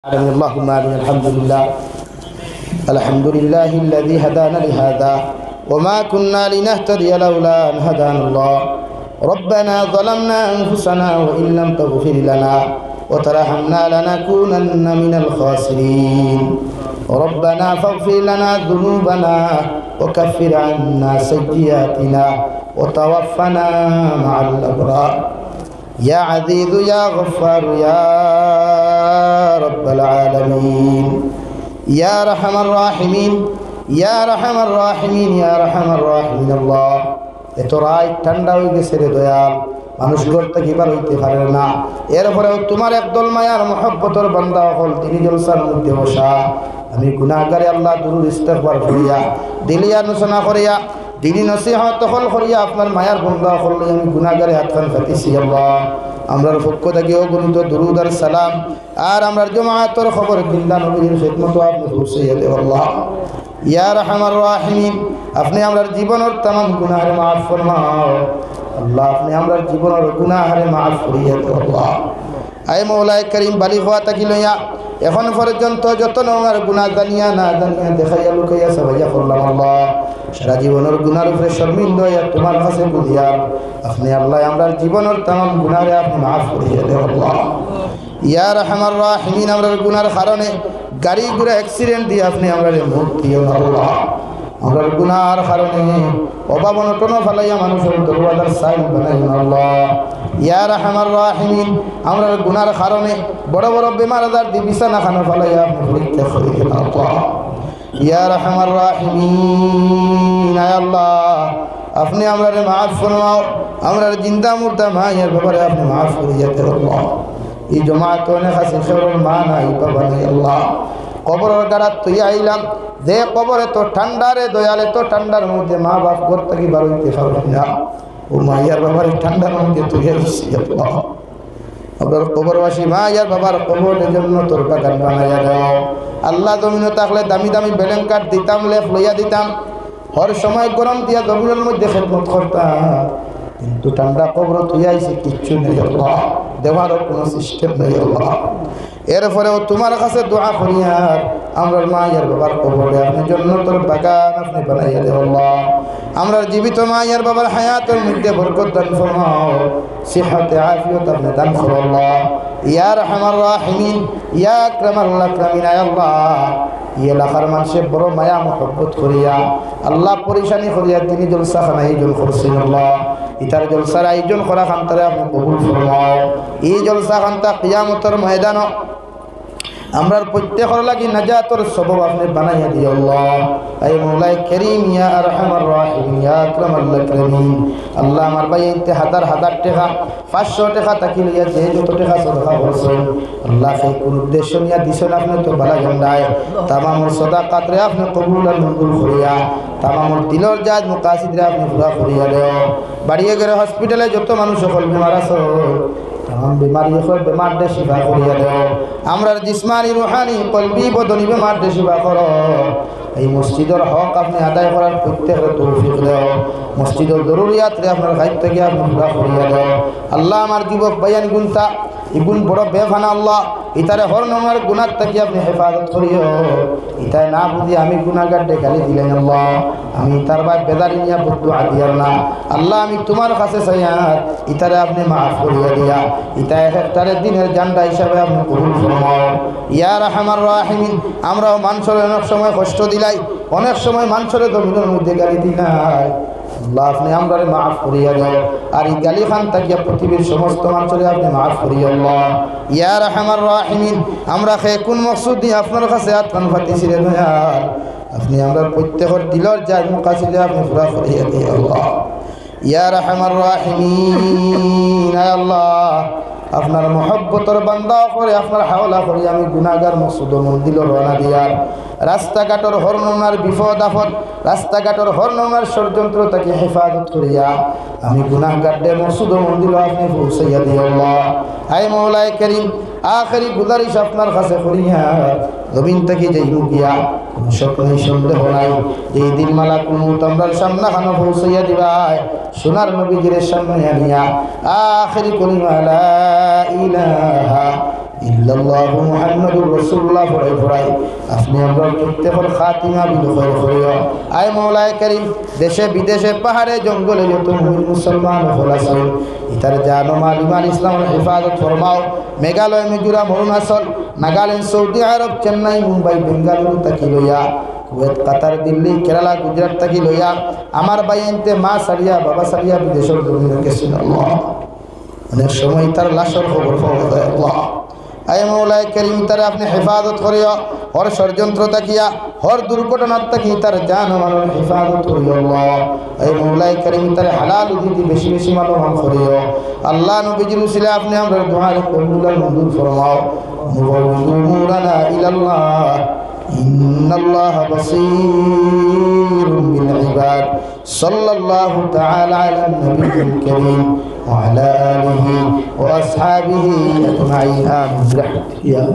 اللهم آمين. الحمد لله الذي هدانا لهذا وما كنا لنهتدي لولا أن هدانا الله. ربنا ظلمنا أنفسنا وإن لم تغفر لنا وترحمنا لنكونن من الخاسرين. ربنا فاغفر لنا ذنوبنا وكفر عنا سيئاتنا وتوفنا مع الأبرار. يا عزيز يا غفار يا رب العالمين يا رحم الراحمين يا رحم الراحمين يا رحم الراحمين الله. এত রাত ঠান্ডা হয়ে গেছে রে দয়াল, মানুষ ঘর থেকে বার হইতে পারে না। এরপরেও তোমার একদল মায়ার মহব্বতের বান্দা হল তিনি জলসার মধ্যে বসা। আমি গুনাহগারে আল্লাহ দুরুদ ইস্তিগফার করিয়া দিলি আলোচনা করিয়া দিনী নসিহত হল করিয়া আপনার মায়ার বান্দা হল আমি গুনাহগারে হাতখান পাতিছি। আল্লাহ আমরার পক্ষ থেকে অগণিত দুরুদ আর সালাম আর আমরার জামাআতের খবর জিন্দা নবীর খিদমত আপনি পৌঁছাইয়া দেও। আল্লাহ ইয়া রাহমার রাহিমিন, আপনি আমরার জীবনের तमाम গুনাহরে মাফ ফরমাও। আল্লাহ আপনি আমরার জীবনের গুনাহরে মাফ করিয়া দেও। আল্লাহ আয় মওলায়ে করিম, বালিগ হওয়া থাকি লইয়া এখন পর্যন্ত যত আমার গুনাহ জানিয়া না জানিয়া দেখাইয়া লুকাইয়া সবাইয়া করলাম। আল্লাহ সারা জীবনের গুনার উপরে শর্মিন্দা হইয়া তোমার কাছে বুঝিয়া আপনি আল্লাহ আমরার জীবনের तमाम গুনাহরে আপনি মাফ করিয়া দেও। আল্লাহ ইয়া রাহমার রাহিমিন, আমরার গুনার কারণে গাড়ি ঘোড়া অ্যাক্সিডেন্ট দিয়ে আপনি আমরার মৌত দিও না। আল্লাহ আমরার গুনার কারণে অভাব অনটন ফেলাইয়া মানুষের দরওয়াজার সাইন বানাইও না। আল্লাহ ইয়া রাহমার রাহিমিন, আমরার গুনার কারণে বড় বড় বেমার আজার দিয়ে বিছানা খানা ফেলাইয়া আপনি পরীক্ষা করিও না। আল্লাহ ইয়া রাহমার রাহিমিন, আয় আল্লাহ আপনি আমরার মাফ ফরমাও। আমরার জিন্দা মুর্দা মায়ের ব্যাপারে আপনি মাফ করিয়া দেও। আল্লাহ এই জমাত অনেক আছে সেগুলোর মা নাই বাবা নাই। আল্লাহ কবরের গাড়া তুই আইলাম যে কবরে তো ঠান্ডারে দয়ালে তো ঠান্ডার মধ্যে মা বাপ ঘর থেকে বার হইতে পারবেন না। ও মাইয়ার বাবার ঠান্ডার মধ্যে তুই আইসি। আল্লাহ আপনার কবরবাসী মা ইয়ার বাবার কবরের জন্য তোর বাগান বানাইয়া দাও। আল্লাহ জমিনে থাকলে দামি দামি বেলেন কাঠ দিতাম, লেপ লইয়া দিতাম, হর সময় গরম দিয়া জমিনের মধ্যে খেদমত করতাম, কিন্তু ঠান্ডা কবর তুই আইসি কিচ্ছু নেই। আল্লাহ দেওয়ারও কোনো সিস্টেম নেই। আল্লাহ এরপরেও তোমার কাছে দোয়া করিয়া আমরা মায়ের বাবার কবরে আপনি জান্নাতের বাগান আপনি বানাইয়া দেও। আল্লাহ আমরা জীবিত মায়ের বাবার হায়াতের মধ্যে বরকত দান ফরমাও, সিহতে আফিয়ত আপনি দান করো। আল্লাহ ইয়া রাহমার রাহিমিন ইয়া আকরামাল আকরামিন, আল্লাহ এই এলাকার মানুষের বড় মায়া মহব্বত করিয়া আল্লাহ পরিশানি করিয়া তিনি জলসাখানা আয়োজন করছেন। আল্লাহ ইতার জলসার আয়োজন করা খানতারে আপনি কবুল ফরমাও। এই জলসা খানতা কিয়ামতের ময়দান আমরার প্রত্যেকের লাগি নাজাতর সবব আপনি বানাইয়া দিও। আল্লাহ আয় মওলায়ে করিম ইয়া আরহামার রাহিমিন ইয়া আকরামাল আকরামিন, আল্লাহ আমার ভাই ইনতে হাজার হাজার টাকা 500 টাকা তাকি লইয়া যে যত টাকা সদকা করছেন আল্লাহ সেই কোন উদ্দেশ্য নিয়া দিছেন আপনি তো ভালো জানায়। তামামুল সাদাকাত রে আপনি কবুল আর মঞ্জুর করিয়া তামামুল দিলর জাত মুকাসিদ রে আপনি পুরা করিয়া দেও। বাড়িয়ে গেলে হসপিটালে যত মানুষ সকল বেমার আছে তাম বেমারি হল বেমার দে শিফা করিয়া দেও। আমরার জিসমানি রুহানি কলবি বদনি বেমার দে শিফা করো। এই মসজিদের হক আপনি আদায় করার প্রত্যেকের তৌফিক দেও। মসজিদের জরুরিয়াত রে আপনার গাইব থেকে আপনি পুরা করিয়া দেও। আল্লাহ আমার যুবক বায়ান গুনতা ইগুন বড় বেফানা। আল্লাহ ইতারে হর নমার গুনার থেকে আপনি হেফাজত করিও। ইতায় না বুঝি আমি গুনাহগার গালি দিলেন। আল্লাহ আমি তার ভাই বেদারি নিয়া বদুয়া দিয়ার না। আল্লাহ আমি তোমার কাছে চাইয়ার ইতারে আপনি মাফ করিয়া দিয়া ইতায় একটারে দিনের জান্ডা হিসাবে আপনি কবুল ফরমাও। ইয়া রাহমার রাহিমিন, আমরাও মানুষের অনেক সময় কষ্ট দিলাই, অনেক সময় মানুষের জমিনের মধ্যে গালি দিলাই। আল্লাহ আপনি আমরারে মাফ করিয়া দাও। আর এই গালি খান তাকিয়া পৃথিবীর সমস্ত মানুষের আপনি মাফ করিয়া। আল্লাহ ইয়া রাহমার রাহিমিন, আমরা খে কোন মকসুদ নিয়ে আপনার কাছে আত্মান ফাতিছি রে দয়াল, আপনি আমরা প্রত্যেকের দিলর যায় মুকাসিদে আপনি পুরা করিয়া দিও। আল্লাহ ইয়া রাহমার রাহিমিন, আল্লাহ আপনার মহব্বতর বান্দা করে আপনার হাওলা করি আমি গুনাহগার মকসুদ মন্দির রওনা দিয়ার রাস্তাঘাটর হরনমার বিপদ আপদ রাস্তাঘাটর হরনমার ষড়যন্ত্র তাকে হেফাজত করিয়া আমি গুনাহগারদের মকসুদ মন্দির আপনি পৌঁছাইয়া দিও। আল্লাহ আয় মওলায়ে করিম, আখেরি গুজারিশ আপনার কাছে করিয়া জমিন থেকে যেই গিয়া কোনো স্বপ্ন সন্দেহ নাই যে দিন মালা কোনো তোমরার সামনে খানো পৌঁছাইয়া দিবাই সোনার নবীজির সামনে আনিয়া আখেরি কলিমা লা ইলাহা ইল্লাল্লাহু মুহাম্মাদুর রাসূলুল্লাহ পড়াই পড়াই আপনি আমরা প্রত্যেকের খাতিমা বিল খায়র করিও। আয় মওলায়ে কারীম, দেশে বিদেশে পাহাড়ে জঙ্গলে যত মুসলমান হল আছেন ইতার জান ও মাল ইমান ইসলামের হেফাজত ফরমাও। মেঘালয়, মিজোরাম, অরুণাচল, নাগাল্যান্ড, সৌদি আরব, চেন্নাই, মুম্বাই, বেঙ্গালুরু তাকি লইয়া, কুয়েত, কাতার, দিল্লি, কেরালা, গুজরাট তাকি লইয়া আমার বাইনতে মা সারিয়া বাবা সারিয়া বিদেশের জমিনে গেছেন আল্লাহ। অনেক সময় তার লাশের খবর পাওয়া যায় আল্লাহ। আয় মওলায়ে কারীম, তারা আপনি হেফাজত করিও। হর ষড়যন্ত্র তাকিয়া, হর দুর্ঘটনা তাকি তার জান ও মালের হেফাজত করিও আল্লাহ। আয় মওলায়ে কারীম, তার হালাল রুজি বেশি বেশি মানবান করিও আল্লাহ। নবীজির উসিলা আপনি আমরা দুআর কবুল আর মঞ্জুর ফরমাও। মুওয়াফিকু মুরানা ইলাল্লাহ, ইন্নাল্লাহা বাসীরুম বিল ইবাদ। সাল্লাল্লাহু তাআলা আলা নবিয়্যিল কারীম ওয়া আলা আলিহি ওয়া আসহাবিহি আজমাইন। আমিন।